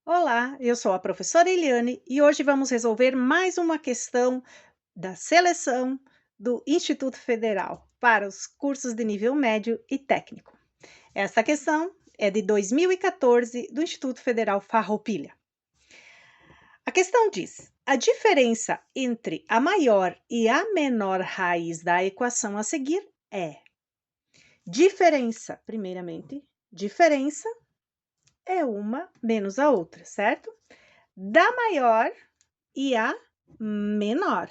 Olá, eu sou a professora Eliane e hoje vamos resolver mais uma questão da seleção do Instituto Federal para os cursos de nível médio e técnico. Esta questão é de 2014 do Instituto Federal Farroupilha. A questão diz: a diferença entre a maior e a menor raiz da equação a seguir é primeiramente, diferença é uma menos a outra, certo? Da maior e a menor.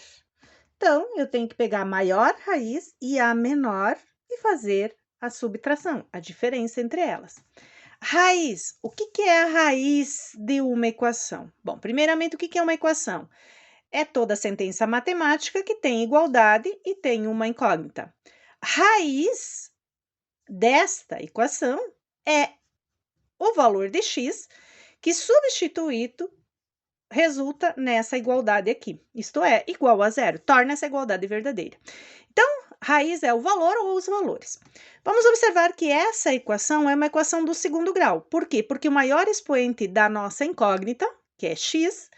Então, eu tenho que pegar a maior raiz e a menor e fazer a subtração, a diferença entre elas. Raiz. O que é a raiz de uma equação? Bom, primeiramente, o que é uma equação? É toda sentença matemática que tem igualdade e tem uma incógnita. Raiz desta equação é o valor de x que substituído resulta nessa igualdade aqui, isto é, igual a zero, torna essa igualdade verdadeira. Então, raiz é o valor ou os valores. Vamos observar que essa equação é uma equação do segundo grau. Por quê? Porque o maior expoente da nossa incógnita, que é x,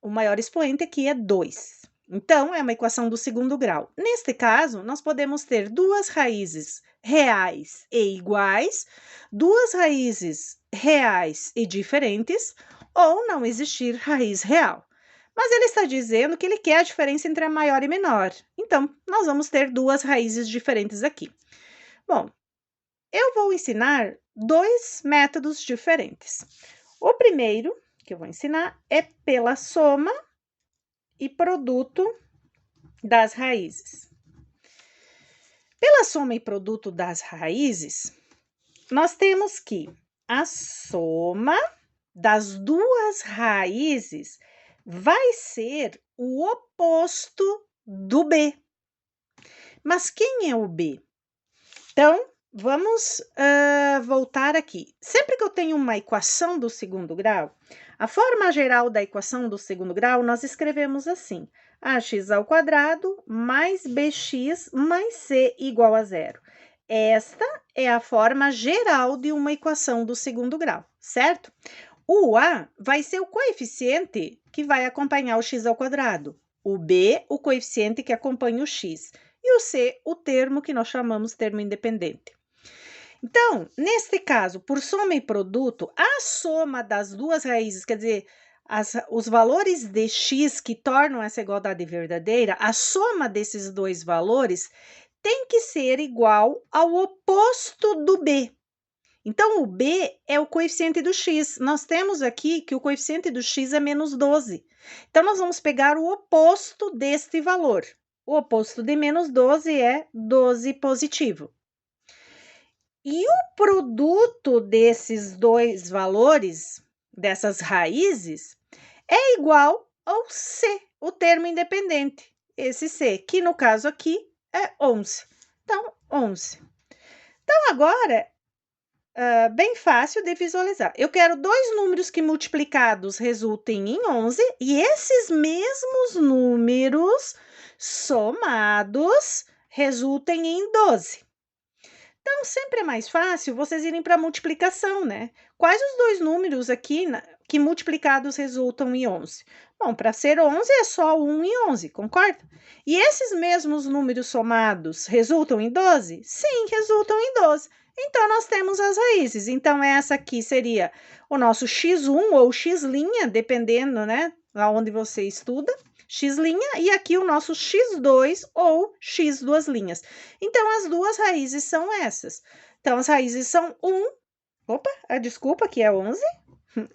o maior expoente aqui é 2. Então, é uma equação do segundo grau. Neste caso, nós podemos ter duas raízes reais e iguais, duas raízes reais e diferentes, ou não existir raiz real. Mas ele está dizendo que ele quer a diferença entre a maior e menor. Então, nós vamos ter duas raízes diferentes aqui. Bom, eu vou ensinar dois métodos diferentes. O primeiro que eu vou ensinar é pela soma e produto das raízes. Pela soma e produto das raízes, nós temos que a soma das duas raízes vai ser o oposto do B. Mas quem é o B? Então, vamos voltar aqui. Sempre que eu tenho uma equação do segundo grau, a forma geral da equação do segundo grau, nós escrevemos assim: ax ao quadrado mais bx mais c igual a zero. Esta é a forma geral de uma equação do segundo grau, certo? O A vai ser o coeficiente que vai acompanhar o x ao quadrado. O B, o coeficiente que acompanha o x. E o C, o termo que nós chamamos termo independente. Então, neste caso, por soma e produto, a soma das duas raízes, quer dizer, os valores de x que tornam essa igualdade verdadeira, a soma desses dois valores tem que ser igual ao oposto do B. Então, o B é o coeficiente do x. Nós temos aqui que o coeficiente do x é menos 12. Então, nós vamos pegar o oposto deste valor. O oposto de menos 12 é 12 positivo. E o produto desses dois valores, dessas raízes, é igual ao C, o termo independente. Esse C, que no caso aqui é 11. Então, 11. Então, agora, bem fácil de visualizar. Eu quero dois números que multiplicados resultem em 11 e esses mesmos números somados resultem em 12. Então, sempre é mais fácil vocês irem para a multiplicação, né? Quais os dois números aqui que multiplicados resultam em 11? Bom, para ser 11 é só 1 e 11, concorda? E esses mesmos números somados resultam em 12? Sim, resultam em 12. Então, nós temos as raízes. Então, essa aqui seria o nosso x1 ou x', dependendo, né, aonde você estuda, x', e aqui o nosso x2 ou x duas linhas. Então, as duas raízes são essas. Então, as raízes são 1, desculpa, que é 11,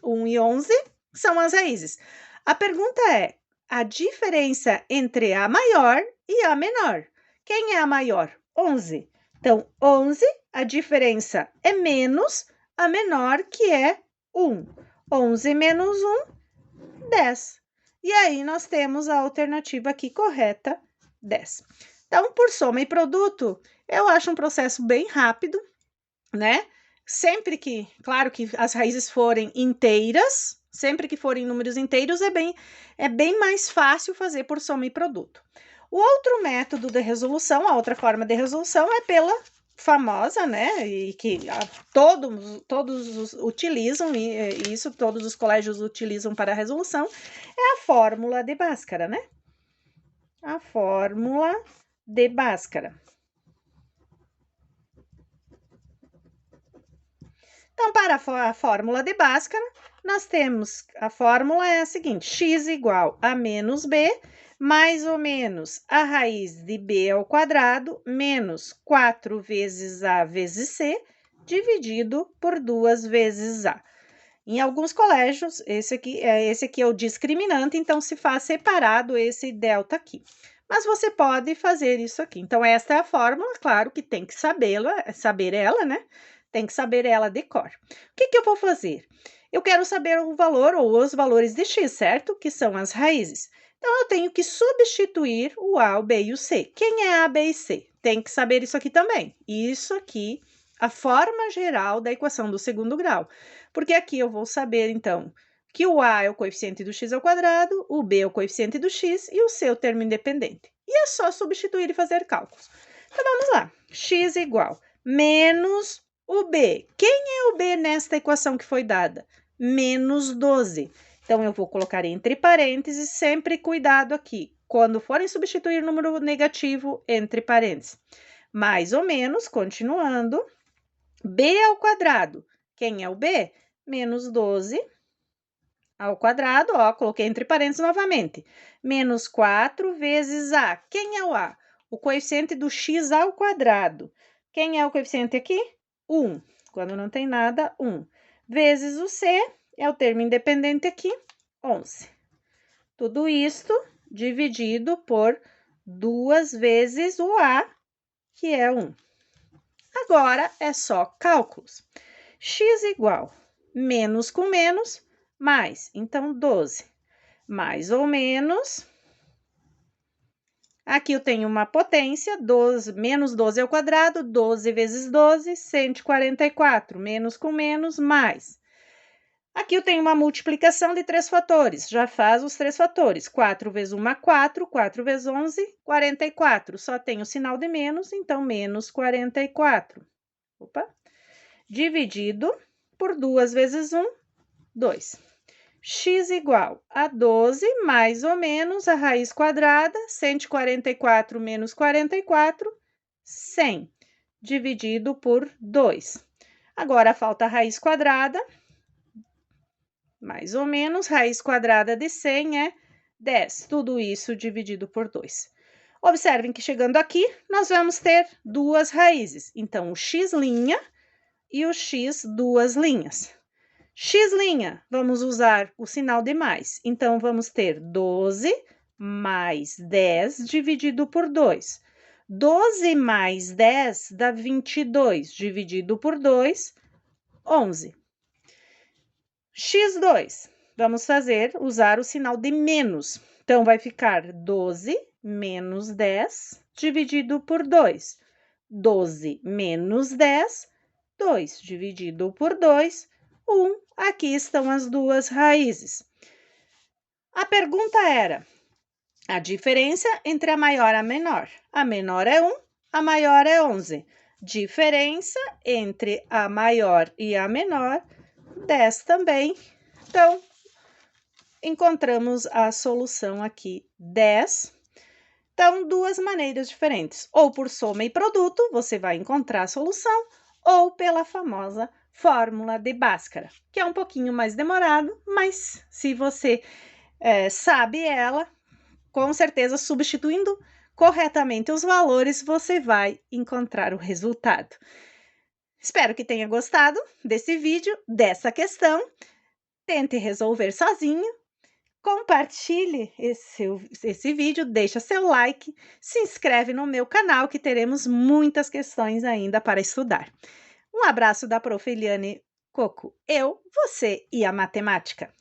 1 e 11 são as raízes. A pergunta é, a diferença entre a maior e a menor. Quem é a maior? 11. Então, 11, a diferença é menos a menor, que é 1. 11 menos 1, 10. E aí, nós temos a alternativa aqui correta, 10. Então, por soma e produto, eu acho um processo bem rápido, né? Sempre que, claro que as raízes forem inteiras, sempre que forem números inteiros, é bem mais fácil fazer por soma e produto. O outro método de resolução, a outra forma de resolução é pela famosa, né, e que todos utilizam, e isso todos os colégios utilizam para a resolução, é a fórmula de Bhaskara, né? A fórmula de Bhaskara. Então, para a fórmula de Bhaskara, nós temos, a fórmula é a seguinte, x igual a menos b, mais ou menos a raiz de b ao quadrado, menos 4 vezes a vezes c, dividido por 2 vezes a. Em alguns colégios, esse aqui é o discriminante, então se faz separado esse delta aqui. Mas você pode fazer isso aqui. Então, esta é a fórmula, claro que tem que saber ela, né? Tem que saber ela de cor. O que eu vou fazer? Eu quero saber o valor ou os valores de x, certo? Que são as raízes. Então, eu tenho que substituir o a, o b e o c. Quem é a, b e c? Tem que saber isso aqui também. Isso aqui, a forma geral da equação do segundo grau. Porque aqui eu vou saber, então, que o a é o coeficiente do x ao quadrado, o b é o coeficiente do x e o c é o termo independente. E é só substituir e fazer cálculos. Então, vamos lá. X igual menos o b. Quem é o b nesta equação que foi dada? Menos 12. Então, eu vou colocar entre parênteses, sempre cuidado aqui. Quando forem substituir número negativo, entre parênteses. Mais ou menos, continuando, b ao quadrado. Quem é o b? Menos 12 ao quadrado, ó, coloquei entre parênteses novamente. Menos 4 vezes a. Quem é o a? O coeficiente do x ao quadrado. Quem é o coeficiente aqui? 1. Quando não tem nada, 1. Vezes o c, é o termo independente aqui, 11. Tudo isto dividido por 2 vezes o a, que é 1. Agora, é só cálculos. X igual menos com menos, mais, então, 12. Mais ou menos, aqui eu tenho uma potência, menos 12 ao quadrado, 12 vezes 12, 144. Menos com menos, mais. Aqui eu tenho uma multiplicação de 3 fatores, já faz os 3 fatores. 4 vezes 1, 4, 4 vezes 11, 44. Só tem o sinal de menos, então, menos 44. Opa. Dividido por 2 vezes 1, 2. X igual a 12, mais ou menos a raiz quadrada, 144 menos 44, 100, dividido por 2. Agora, falta a raiz quadrada, mais ou menos, raiz quadrada de 100 é 10. Tudo isso dividido por 2. Observem que chegando aqui, nós vamos ter duas raízes. Então, o x' e o x duas linhas. X', vamos usar o sinal de mais. Então, vamos ter 12 mais 10 dividido por 2. 12 mais 10 dá 22, dividido por 2, 11. X2, vamos usar o sinal de menos. Então, vai ficar 12 menos 10 dividido por 2. 12 menos 10, 2 dividido por 2, 1. Aqui estão as duas raízes. A pergunta era a diferença entre a maior e a menor. A menor é 1, a maior é 11. Diferença entre a maior e a menor, 10 também. Então, encontramos a solução aqui, 10. Então, duas maneiras diferentes. Ou por soma e produto, você vai encontrar a solução, ou pela famosa fórmula de Bhaskara, que é um pouquinho mais demorado, mas se você sabe ela, com certeza, substituindo corretamente os valores, você vai encontrar o resultado. Espero que tenha gostado desse vídeo, dessa questão. Tente resolver sozinho. Compartilhe esse vídeo, deixa seu like, se inscreve no meu canal que teremos muitas questões ainda para estudar. Um abraço da Prof. Eliane Coco. Eu, você e a matemática.